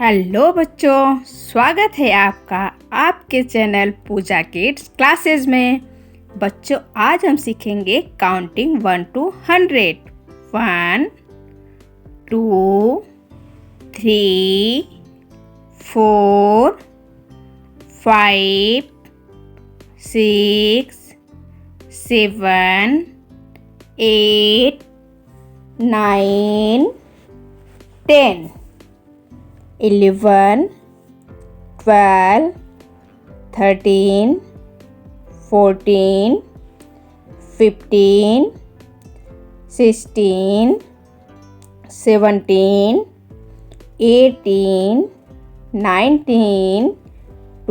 Hello बच्चों, स्वागत है आपका आपके चैनल पूजा किड्स क्लासेस में। बच्चों, आज हम सीखेंगे काउंटिंग 1 to 100। 1 2 3 4 5 6 7 8 9 10 11 12 13 14 15 16 17 18 19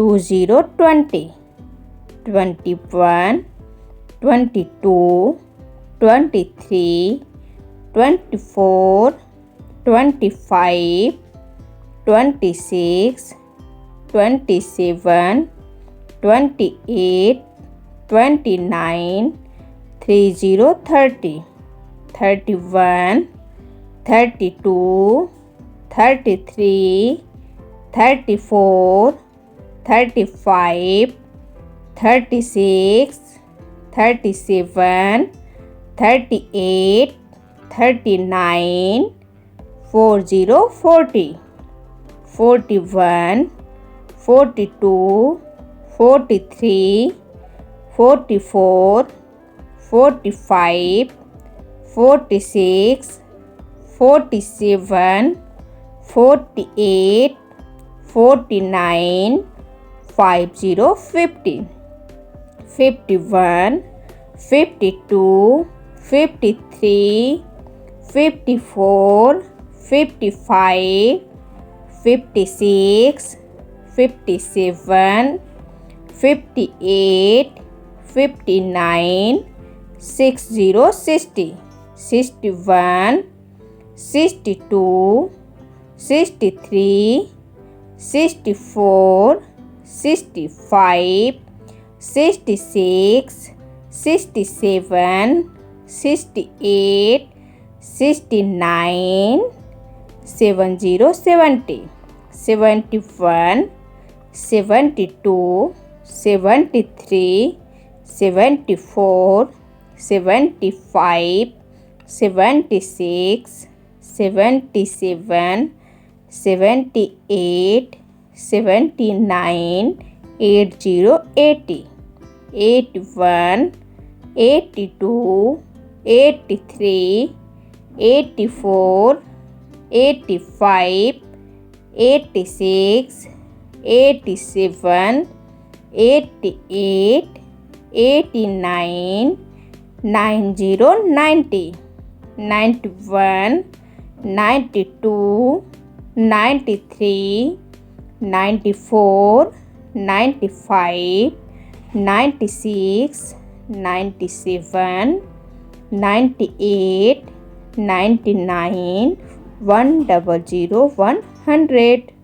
20 20 21 22 23 24 25 26 27 28 29 30 30 31 32 33 34 35 36 37 38 39 40 40 41 42 43 44 45 46 47 48 49 50 50 51 52 53 54 55 56 57 58 59 60 60 61 62 63 64 65 66 67 68 69 70 70 71 72 73 74 75 76 77 78 79 80 80 81 82 83 84 85 86 87 88 89 90 90 91 92 93 94 95 96 97 98 99 100 100